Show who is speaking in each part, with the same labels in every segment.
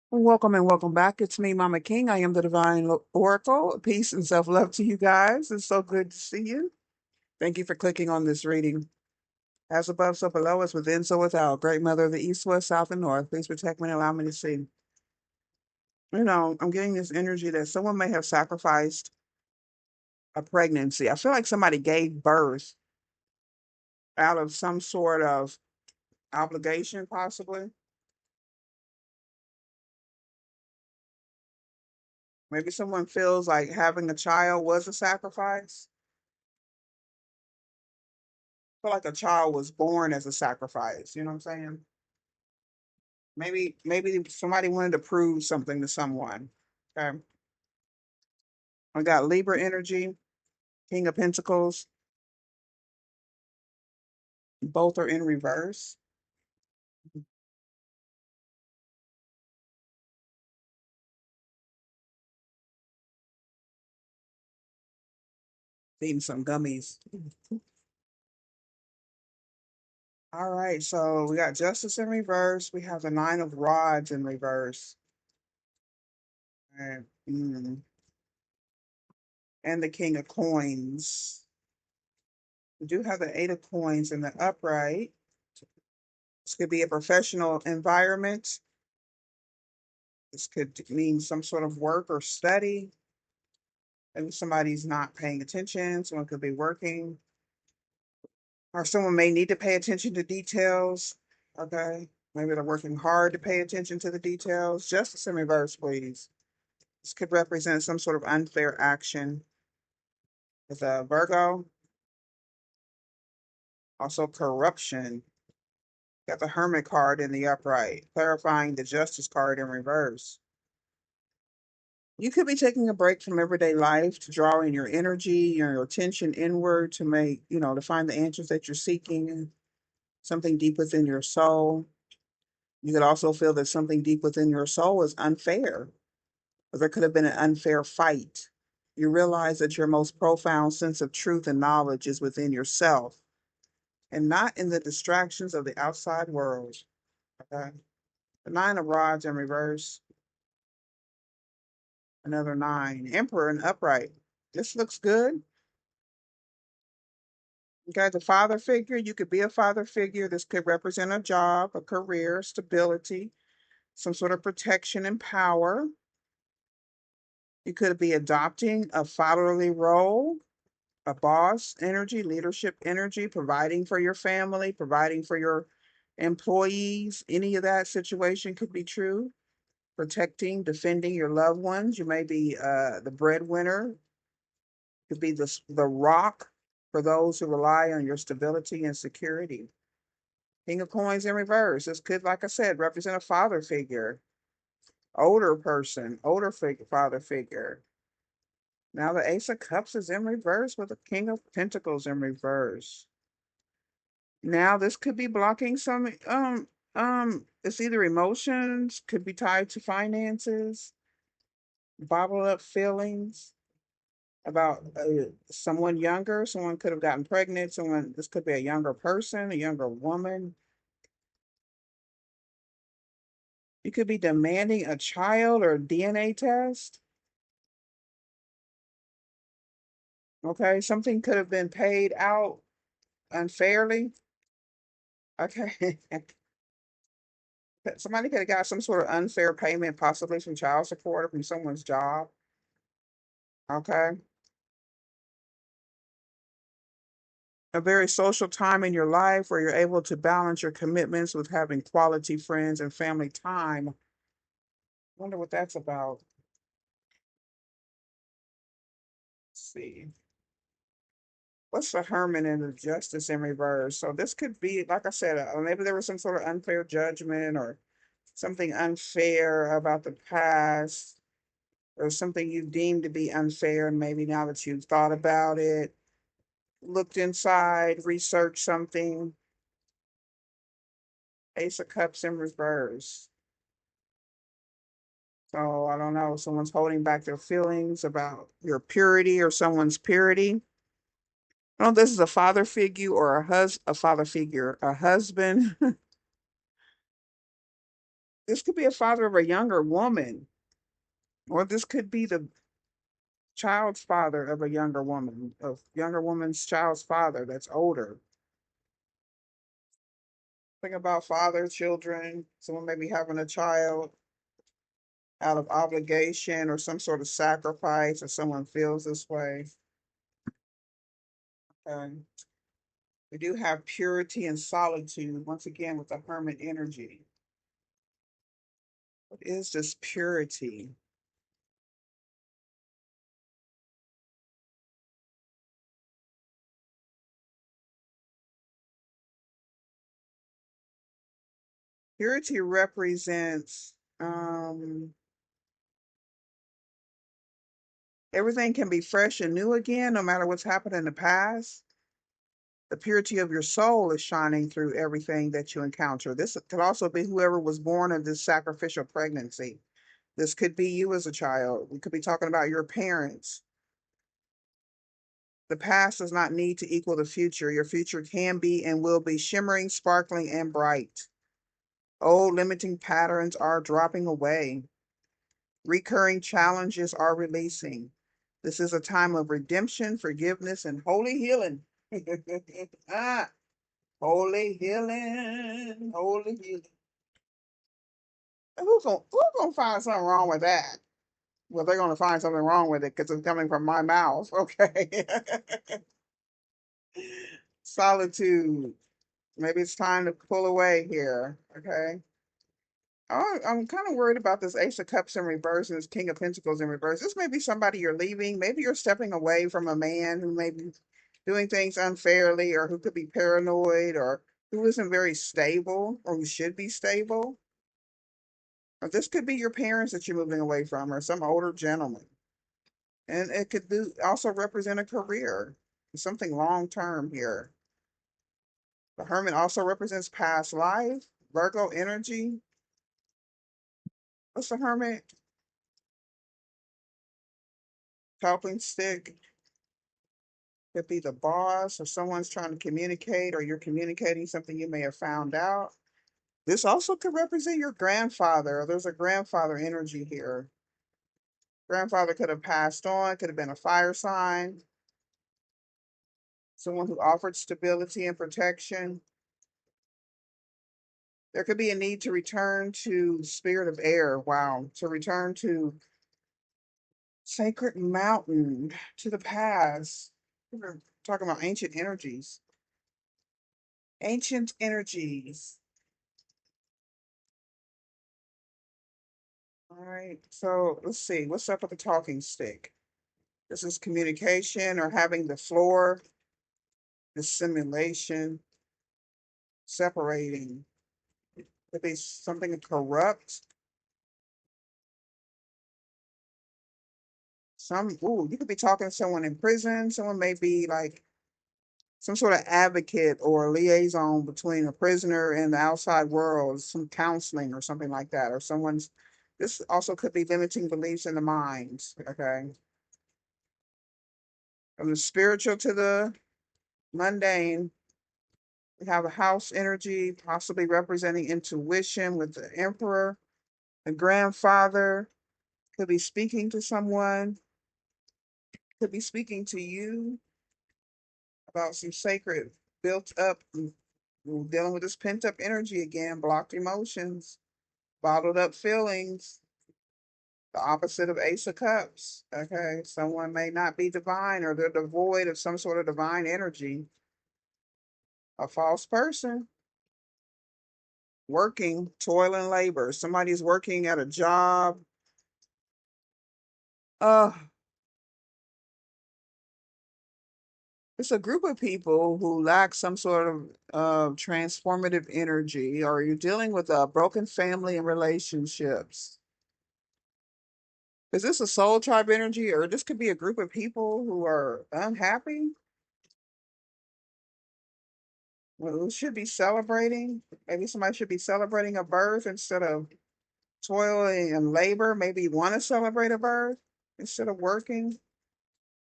Speaker 1: Welcome and welcome back. It's me, Mama King. I am the Divine Oracle. Peace and self love to you guys. It's so good to see you. Thank you for clicking on this reading. As above, so below, as within, so without. Great Mother of the East, West, South, and North. Please protect me and allow me to see. I'm getting this energy that someone may have sacrificed a pregnancy. I feel like somebody gave birth out of some sort of obligation, possibly. Maybe someone feels like having a child was a sacrifice. I feel like a child was born as a sacrifice. You know what I'm saying? Maybe somebody wanted to prove something to someone. Okay. I got Libra energy, King of Pentacles. Both are in reverse. Eating some gummies. All right, so we got Justice in reverse. We have the Nine of Rods in reverse. And, and the King of Coins. We do have the Eight of Coins in the upright. This could be a professional environment. This could mean some sort of work or study. Maybe somebody's not paying attention. Someone could be working, or someone may need to pay attention to details. Okay. Maybe they're working hard to pay attention to the details. Justice in reverse, please. This could represent some sort of unfair action with a Virgo. Also, corruption. Got the Hermit card in the upright, clarifying the Justice card in reverse. You could be taking a break from everyday life to draw in your energy, your attention inward to make, to find the answers that you're seeking, something deep within your soul. You could also feel that something deep within your soul is unfair, or there could have been an unfair fight. You realize that your most profound sense of truth and knowledge is within yourself and not in the distractions of the outside world. Okay. The Nine of Rods in reverse, another nine. Emperor in upright. This looks good. Okay, the father figure, you could be a father figure. This could represent a job, a career, stability, some sort of protection and power. You could be adopting a fatherly role, a boss energy, leadership energy, providing for your family, providing for your employees. Any of that situation could be true. Protecting, defending your loved ones. You may be the breadwinner. Could be the rock for those who rely on your stability and security. King of Coins in reverse. This could, like I said, represent a father figure, older person, father figure. Now the Ace of Cups is in reverse with the King of Pentacles in reverse. Now this could be blocking some it's either emotions, could be tied to finances, bottled up feelings about someone younger. Someone could have gotten pregnant. This could be a younger person, a younger woman. You could be demanding a child or a DNA test. Okay, something could have been paid out unfairly. Okay. Somebody could have got some sort of unfair payment, possibly from child support or from someone's job. Okay. A very social time in your life where you're able to balance your commitments with having quality friends and family time. Wonder what that's about. Let's see. What's the Herman and the Justice in reverse? So this could be, like I said, maybe there was some sort of unfair judgment or something unfair about the past or something you deemed to be unfair. And maybe now that you've thought about it, looked inside, researched something. Ace of Cups in reverse. So I don't know, someone's holding back their feelings about your purity or someone's purity. I don't know if this is a father figure or a father figure, a husband This could be a father of a younger woman, or this could be the child's father of a younger woman, of younger woman's child's father that's older. Think about father, children, someone maybe having a child out of obligation or some sort of sacrifice, or someone feels this way. And we do have purity and solitude, once again, with the hermit energy. What is this purity? Purity represents everything can be fresh and new again, no matter what's happened in the past. The purity of your soul is shining through everything that you encounter. This could also be whoever was born in this sacrificial pregnancy. This could be you as a child. We could be talking about your parents. The past does not need to equal the future. Your future can be and will be shimmering, sparkling, and bright. Old limiting patterns are dropping away. Recurring challenges are releasing. This is a time of redemption, forgiveness, and holy healing. Ah, holy healing, holy healing. Who's gonna find something wrong with that? Well, they're gonna find something wrong with it because it's coming from my mouth. Okay. Solitude. Maybe it's time to pull away here. Okay. Oh, I'm kind of worried about this Ace of Cups in reverse and this King of Pentacles in reverse. This may be somebody you're leaving. Maybe you're stepping away from a man who may be doing things unfairly, or who could be paranoid, or who isn't very stable, or who should be stable. Or this could be your parents that you're moving away from, or some older gentleman. And it could do also represent a career, something long term here. The Hermit also represents past life, Virgo energy. What's the Hermit? Helping stick. Could be the boss, or someone's trying to communicate, or you're communicating something you may have found out. This also could represent your grandfather, or there's a grandfather energy here. Grandfather could have passed on, could have been a fire sign, someone who offered stability and protection. There could be a need to return to spirit of air. Wow. To return to sacred mountain, to the past. We're talking about ancient energies. Ancient energies. All right. So let's see. What's up with the talking stick? This is communication or having the floor, dissimulation, separating. Could be something corrupt. You could be talking to someone in prison. Someone may be like some sort of advocate or liaison between a prisoner and the outside world, some counseling or something like that, or someone's. This also could be limiting beliefs in the mind. Okay, from the spiritual to the mundane, we have a house energy, possibly representing intuition with the emperor. The grandfather could be speaking to someone, could be speaking to you about some sacred built up, dealing with this pent up energy again, blocked emotions, bottled up feelings, the opposite of Ace of Cups. Okay, someone may not be divine, or they're devoid of some sort of divine energy. A false person, working, toil and labor. Somebody's working at a job. Uh, it's a group of people who lack some sort of transformative energy, or you're dealing with a broken family and relationships. Is this a soul tribe energy, or this could be a group of people who are unhappy? Well, who should be celebrating? Maybe somebody should be celebrating a birth instead of toiling and labor. Maybe you want to celebrate a birth instead of working.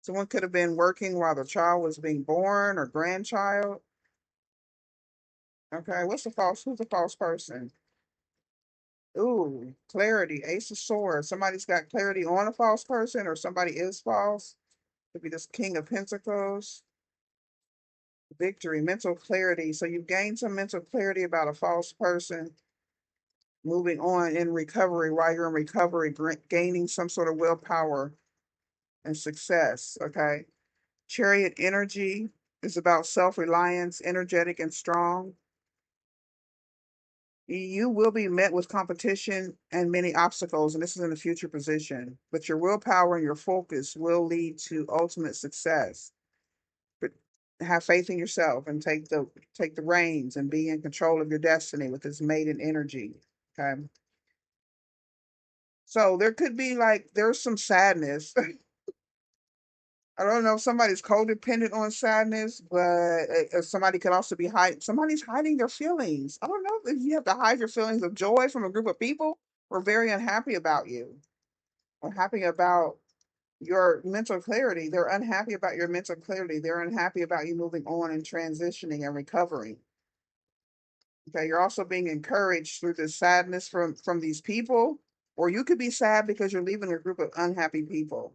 Speaker 1: Someone could have been working while the child was being born, or grandchild. Okay, who's the false person? Ooh, clarity, Ace of Swords. Somebody's got clarity on a false person, or somebody is false. Could be this King of Pentacles. Victory, mental clarity. So you've gained some mental clarity about a false person. Moving on in recovery, while you're in recovery, gaining some sort of willpower and success. Okay. Chariot energy is about self-reliance, energetic and strong. You will be met with competition and many obstacles, and this is in the future position. But your willpower and your focus will lead to ultimate success. But have faith in yourself and take the reins and be in control of your destiny with this maiden energy. Okay. So there could be like there's some sadness. I don't know if somebody's codependent on sadness, but somebody could also be hiding. Somebody's hiding their feelings. I don't know if you have to hide your feelings of joy from a group of people who are very unhappy about you, or happy about your mental clarity. They're unhappy about your mental clarity. They're unhappy about you moving on and transitioning and recovering. Okay, you're also being encouraged through this sadness from these people, or you could be sad because you're leaving a group of unhappy people.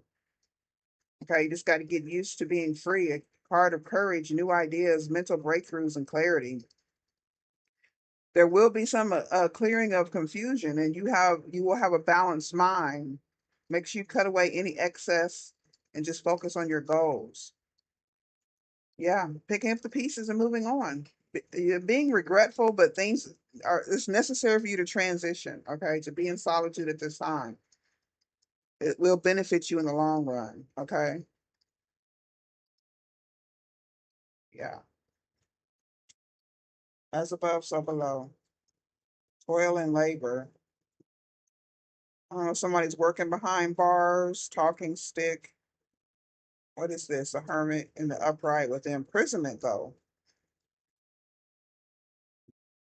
Speaker 1: Okay, you just got to get used to being free. A card of courage, new ideas, mental breakthroughs, and clarity. There will be some clearing of confusion, and you will have a balanced mind. Makes you cut away any excess and just focus on your goals. Yeah, picking up the pieces and moving on. You're being regretful, but things are it's necessary for you to transition. Okay, to be in solitude at this time. It will benefit you in the long run. Okay, yeah. As above, so below. Toil and labor. I don't know, somebody's working behind bars, talking stick. What is this? A hermit in the upright with the imprisonment, though.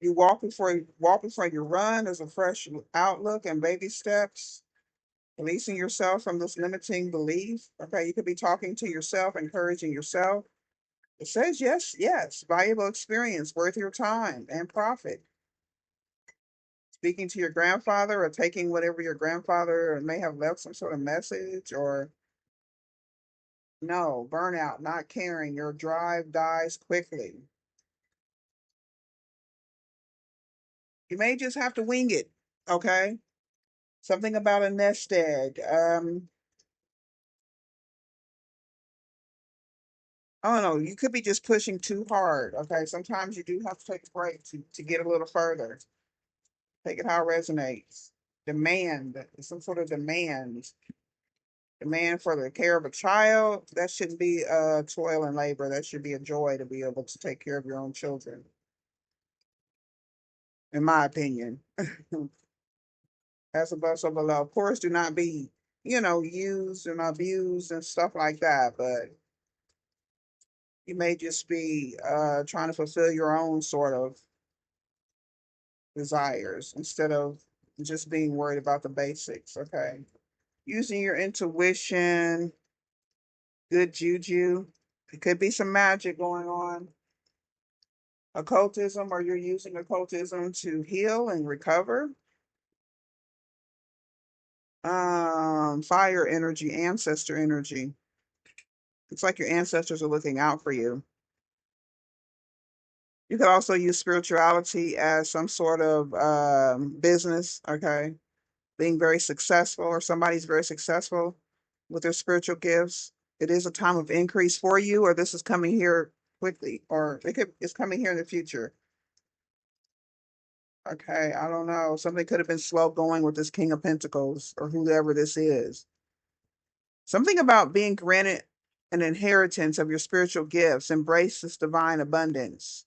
Speaker 1: You walk before you run. There's a fresh outlook and baby steps. Releasing yourself from this limiting belief. Okay, you could be talking to yourself, encouraging yourself. It says yes, yes, valuable experience, worth your time and profit. Speaking to your grandfather or taking whatever your grandfather may have left some sort of message, or no, burnout, not caring. Your drive dies quickly. You may just have to wing it. Okay. Something about a nest egg. I don't know. You could be just pushing too hard. Okay. Sometimes you do have to take a break to get a little further. Take it how it resonates. Demand, some sort of demand. Demand for the care of a child. That shouldn't be toil and labor. That should be a joy to be able to take care of your own children, in my opinion. As above, so below. Of course, do not be, used and abused and stuff like that, but you may just be trying to fulfill your own sort of desires instead of just being worried about the basics. Okay. Using your intuition, good juju. It could be some magic going on. Occultism, or you're using occultism to heal and recover. Fire energy, ancestor energy. It's like your ancestors are looking out for you. You could also use spirituality as some sort of business, okay? Being very successful, or somebody's very successful with their spiritual gifts. It is a time of increase for you, or this is coming here quickly, or it's coming here in the future. Okay, I don't know. Something could have been slow going with this King of Pentacles or whoever this is. Something about being granted an inheritance of your spiritual gifts. Embrace this divine abundance.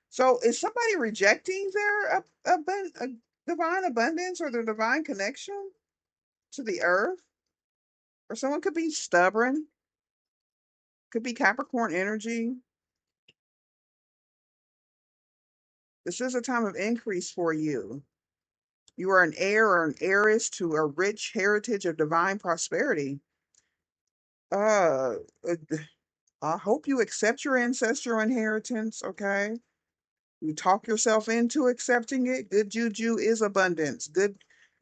Speaker 1: So is somebody rejecting their divine abundance or their divine connection to the earth? Or someone could be stubborn, could be Capricorn energy. This is a time of increase for you. You are an heir or an heiress to a rich heritage of divine prosperity. Uh, uh, I hope you accept your ancestral inheritance, okay? You talk yourself into accepting it. Good juju is abundance. Good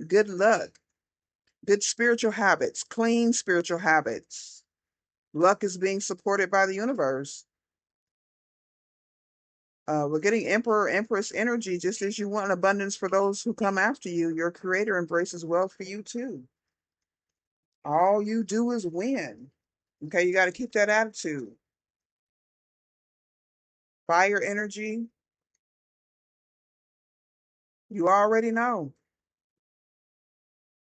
Speaker 1: good luck, good spiritual habits, clean spiritual habits. Luck is being supported by the universe. We're getting Emperor, Empress energy, just as you want abundance for those who come after you. Your creator embraces wealth for you too. All you do is win. Okay, you got to keep that attitude. Fire energy, you already know.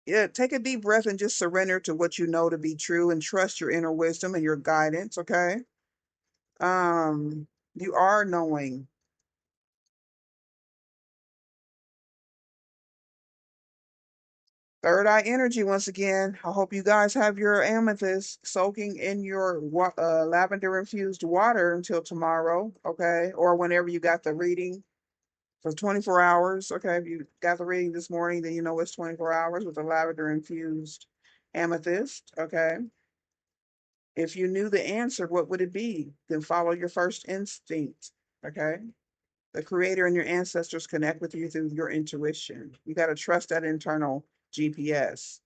Speaker 1: Yeah, take a deep breath and just surrender to what you know to be true and trust your inner wisdom and your guidance, okay? You are knowing. Third eye energy, once again. I hope you guys have your amethyst soaking in your lavender infused water until tomorrow, okay? Or whenever you got the reading for 24 hours, okay? If you got the reading this morning, then you know it's 24 hours with the lavender infused amethyst, okay? If you knew the answer, what would it be? Then follow your first instinct, okay? The creator and your ancestors connect with you through your intuition. You got to trust that internal GPS.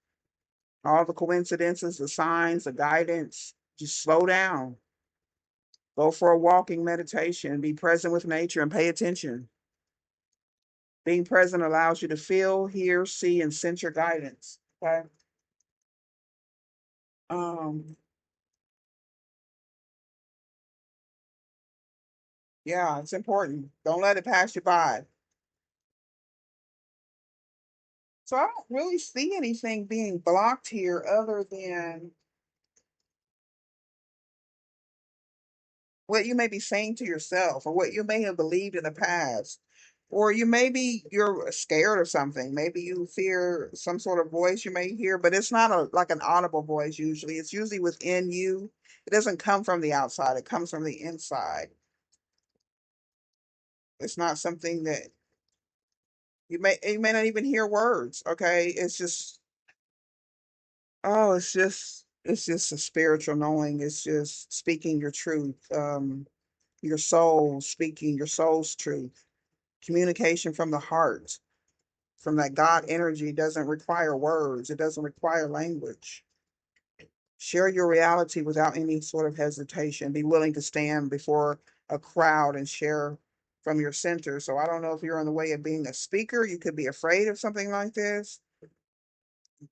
Speaker 1: All the coincidences, the signs, the guidance, just slow down. Go for a walking meditation. Be present with nature and pay attention. Being present allows you to feel, hear, see, and sense your guidance. Okay. Um, yeah, it's important. Don't let it pass you by. So I don't really see anything being blocked here other than what you may be saying to yourself or what you may have believed in the past. Or you maybe you're scared of something. Maybe you fear some sort of voice you may hear, but it's not like an audible voice usually. It's usually within you. It doesn't come from the outside, it comes from the inside. It's not something that you may not even hear words, okay? It's just oh, it's just a spiritual knowing. It's just speaking your truth. Your soul speaking your soul's truth. Communication from the heart, from that God energy doesn't require words. It doesn't require language. Share your reality without any sort of hesitation. Be willing to stand before a crowd and share from your center. So I don't know if you're on the way of being a speaker. You could be afraid of something like this.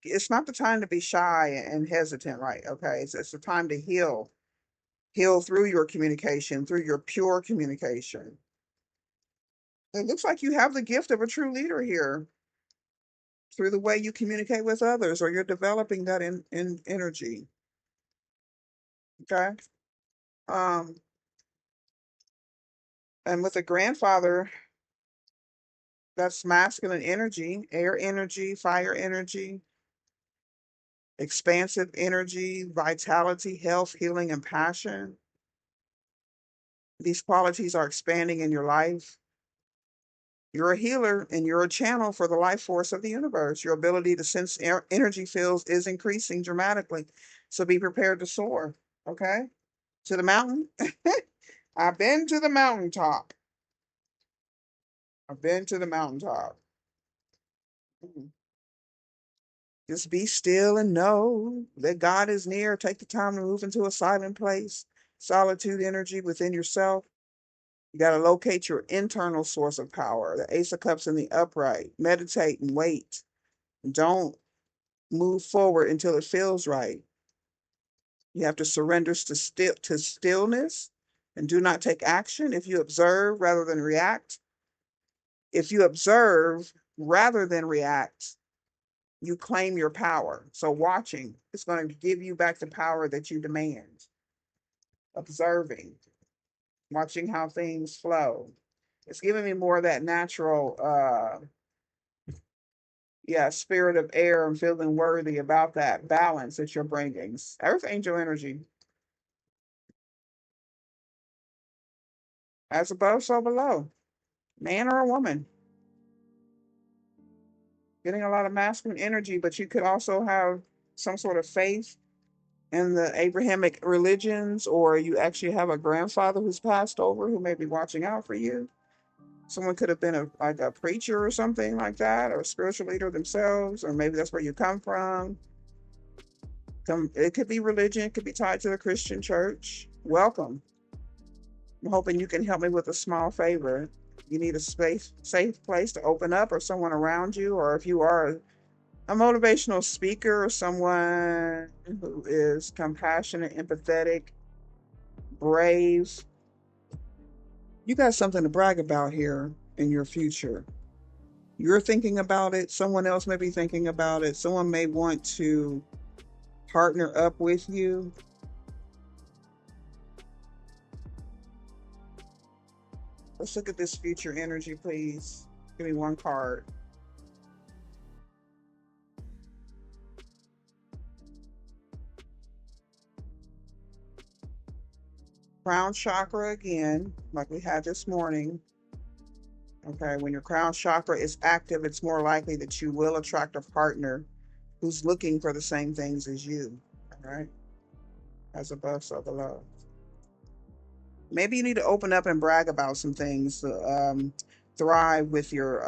Speaker 1: It's not the time to be shy and hesitant, right? Okay. It's the time to heal. Heal through your communication, through your pure communication. It looks like you have the gift of a true leader here through the way you communicate with others, or you're developing that in energy. Okay. Um, and with a grandfather, that's masculine energy, air energy, fire energy, expansive energy, vitality, health, healing, and passion. These qualities are expanding in your life. You're a healer and you're a channel for the life force of the universe. Your ability to sense energy fields is increasing dramatically. So be prepared to soar. Okay. To the mountain. I've been to the mountaintop. I've been to the mountaintop. Mhm. Just be still and know that God is near. Take the time to move into a silent place, solitude energy within yourself. You got to locate your internal source of power, the Ace of Cups in the upright. Meditate and wait. Don't move forward until it feels right. You have to surrender to stillness and do not take action. If you observe rather than react, if you observe rather than react, you claim your power. So watching is going to give you back the power that you demand. Observing, watching how things flow. It's giving me more of that natural, yeah, spirit of air and feeling worthy about that balance that you're bringing. Earth angel energy, as above, so below. Man or a woman, getting a lot of masculine energy, but you could also have some sort of faith in the Abrahamic religions, or you actually have a grandfather who's passed over who may be watching out for you. Someone could have been like a preacher or something like that, or a spiritual leader themselves, or maybe that's where you come from. It could be religion, it could be tied to the Christian church. Welcome. I'm hoping you can help me with a small favor. You need a safe place to open up, or someone around you, or if you are a motivational speaker or someone who is compassionate, empathetic, brave, you got something to brag about here in your future. You're thinking about it, someone else may be thinking about it, someone may want to partner up with you. Let's look at this future energy, please. Give me one card. Crown chakra again, like we had this morning. Okay, when your crown chakra is active, it's more likely that you will attract a partner who's looking for the same things as you. All right, as above, so below. Maybe you need to open up and brag about some things to thrive with your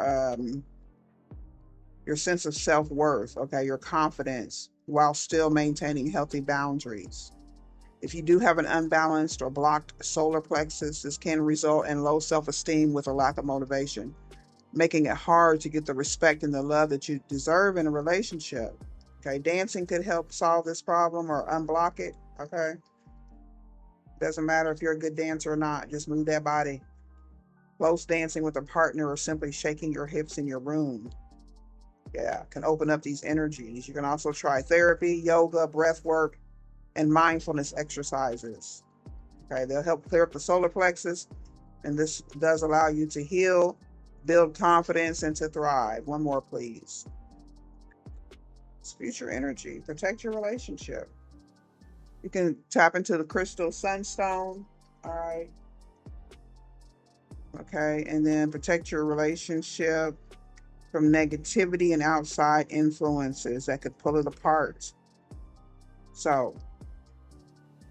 Speaker 1: sense of self-worth, okay, your confidence, while still maintaining healthy boundaries. If you do have an unbalanced or blocked solar plexus, this can result in low self-esteem with a lack of motivation, making it hard to get the respect and the love that you deserve in a relationship. Okay, dancing could help solve this problem or unblock it. Okay, doesn't matter if you're a good dancer or not, just move that body. Close dancing with a partner or simply shaking your hips in your room, yeah, can open up these energies. You can also try therapy, yoga, breath work, and mindfulness exercises. Okay, they'll help clear up the solar plexus, and this does allow you to heal, build confidence, and to thrive. One more, please. It's future energy. Protect your relationship. You can tap into the crystal sunstone. All right. Okay, and then protect your relationship from negativity and outside influences that could pull it apart. So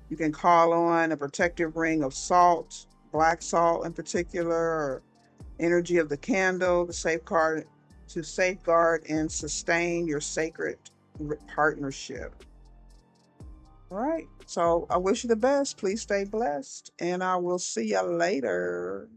Speaker 1: you can call on a protective ring of salt, black salt in particular, or energy of the candle to safeguard and sustain your sacred partnership. All right. So I wish you the best. Please stay blessed, and I will see you later.